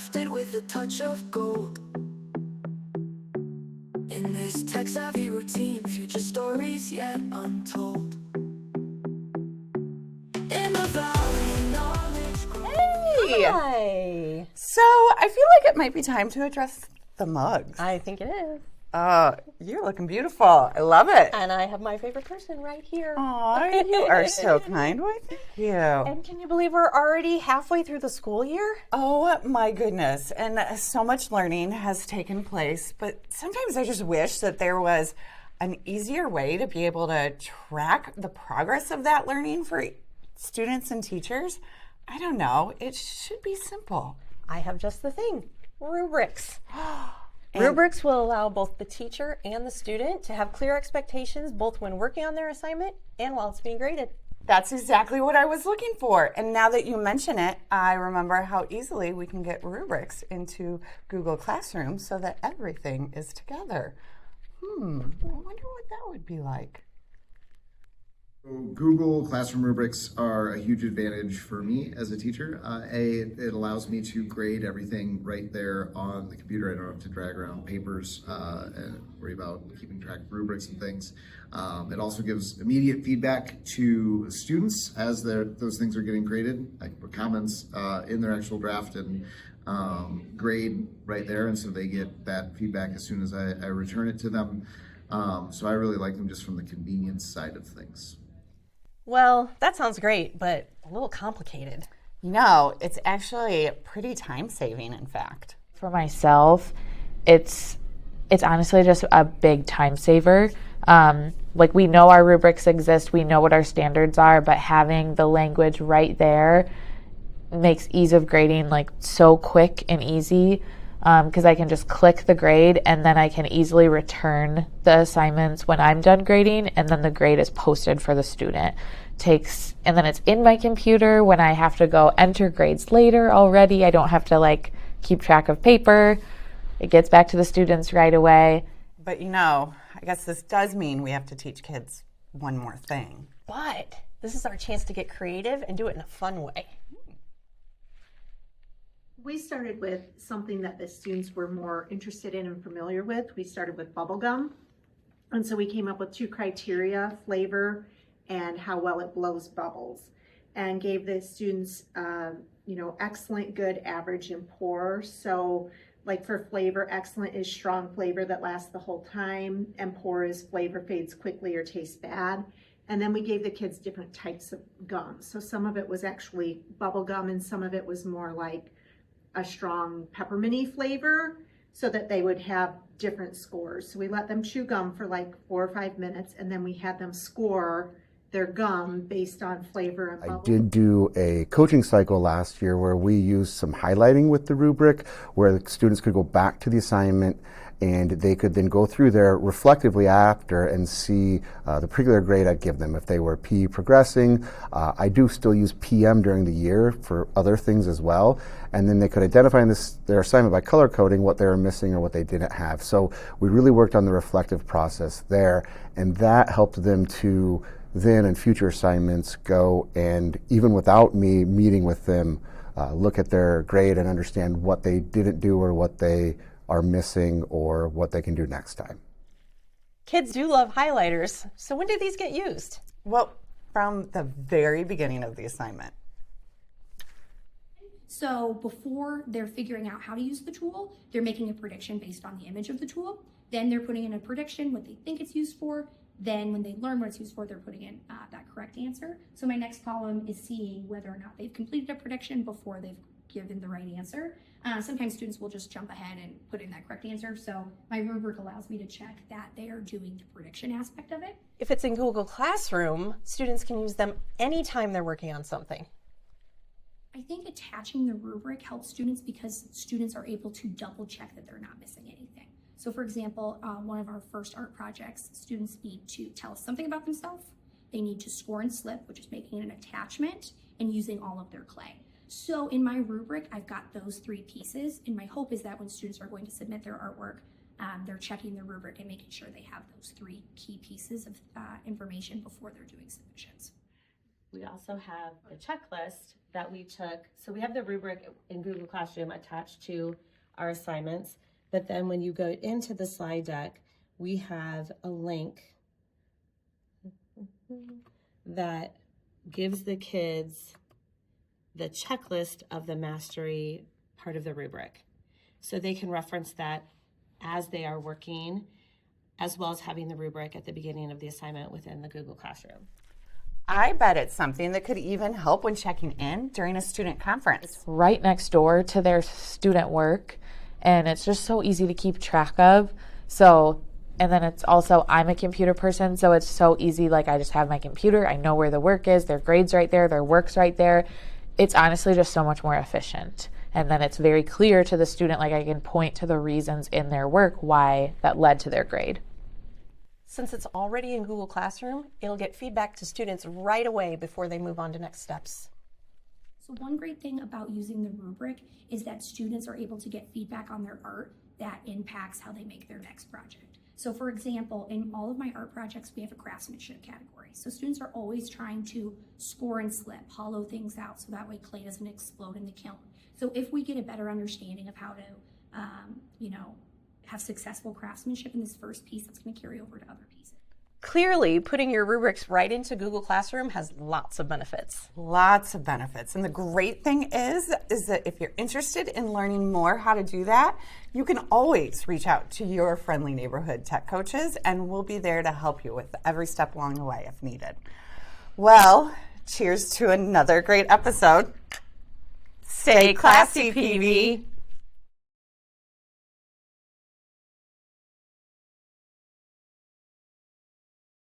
crafted with a touch of gold. In this tech-savvy routine, future stories yet untold. In the valley, knowledge grows. Hey! Hi. So I feel like it might be time to address the mugs. I think it is. You're looking beautiful. I love it. And I have my favorite person right here. Aw, you are so kind. Why, thank you. And can you believe we're already halfway through the school year? Oh my goodness. And so much learning has taken place, but sometimes I just wish that there was an easier way to be able to track the progress of that learning for students and teachers. I don't know. It should be simple. I have just the thing. Rubrics. Rubrics will allow both the teacher and the student to have clear expectations both when working on their assignment and while it's being graded. That's exactly what I was looking for. And now that you mention it, I remember how easily we can get rubrics into Google Classroom so that everything is together. I wonder what that would be like. So Google Classroom rubrics are a huge advantage for me as a teacher. It allows me to grade everything right there on the computer. I don't have to drag around papers and worry about keeping track of rubrics and things. It also gives immediate feedback to students as those things are getting graded. I can put comments in their actual draft and grade right there, and so they get that feedback as soon as I return it to them. So I really like them just from the convenience side of things. Well, that sounds great, but a little complicated. No, it's actually pretty time-saving, in fact. For myself, it's honestly just a big time saver. Like, we know our rubrics exist, we know what our standards are, but having the language right there makes ease of grading like so quick and easy, because I can just click the grade and then I can easily return the assignments when I'm done grading, and then the grade is posted for the student. And then it's in my computer when I have to go enter grades later already. I don't have to keep track of paper. It gets back to the students right away. But I guess this does mean we have to teach kids one more thing. But this is our chance to get creative and do it in a fun way. We started with something that the students were more interested in and familiar with. We started with bubble gum. And so we came up with 2 criteria, flavor and how well it blows bubbles, and gave the students, excellent, good, average, and poor. So like for flavor, excellent is strong flavor that lasts the whole time, and poor is flavor fades quickly or tastes bad. And then we gave the kids different types of gum. So some of it was actually bubble gum and some of it was more like a strong pepperminty flavor, so that they would have different scores. So we let them chew gum for 4 or 5 minutes, and then we had them score their gum based on flavor and bubble. I did do a coaching cycle last year where we used some highlighting with the rubric, where the students could go back to the assignment and they could then go through there reflectively after and see the particular grade I'd give them. If they were P progressing, I do still use PM during the year for other things as well. And then they could identify in their assignment by color coding what they were missing or what they didn't have. So we really worked on the reflective process there, and that helped them to then in future assignments go and, even without me meeting with them, look at their grade and understand what they didn't do or what they are missing or what they can do next time. Kids do love highlighters. So when do these get used? Well, from the very beginning of the assignment. So before they're figuring out how to use the tool, they're making a prediction based on the image of the tool. Then they're putting in a prediction, what they think it's used for. Then when they learn what it's used for, they're putting in that correct answer. So my next column is seeing whether or not they've completed a prediction before they've given the right answer. Sometimes students will just jump ahead and put in that correct answer. So my rubric allows me to check that they are doing the prediction aspect of it. If it's in Google Classroom, students can use them anytime they're working on something. I think attaching the rubric helps students because students are able to double check that they're not missing anything. So for example, one of our first art projects, students need to tell us something about themselves. They need to score and slip, which is making an attachment and using all of their clay. So in my rubric, I've got those 3 pieces, and my hope is that when students are going to submit their artwork, they're checking the rubric and making sure they have those 3 key pieces of information before they're doing submissions. We also have a checklist that we took. So we have the rubric in Google Classroom attached to our assignments. But then when you go into the slide deck, we have a link that gives the kids the checklist of the mastery part of the rubric. So they can reference that as they are working, as well as having the rubric at the beginning of the assignment within the Google Classroom. I bet it's something that could even help when checking in during a student conference. Right next door to their student work, and it's just so easy to keep track of. So, and then it's also, I'm a computer person, so it's so easy. Like, I just have my computer, I know where the work is, their grades right there, their work's right there. It's honestly just so much more efficient. And then it's very clear to the student, like I can point to the reasons in their work why that led to their grade. Since it's already in Google Classroom, it'll get feedback to students right away before they move on to next steps. So one great thing about using the rubric is that students are able to get feedback on their art that impacts how they make their next project. So for example, in all of my art projects, we have a craftsmanship category. So students are always trying to score and slip, hollow things out so that way clay doesn't explode in the kiln. So if we get a better understanding of how to, have successful craftsmanship in this first piece, that's going to carry over to other pieces. Clearly, putting your rubrics right into Google Classroom has lots of benefits. Lots of benefits. And the great thing is that if you're interested in learning more how to do that, you can always reach out to your friendly neighborhood tech coaches, and we'll be there to help you with every step along the way if needed. Well, cheers to another great episode. Stay classy, PV.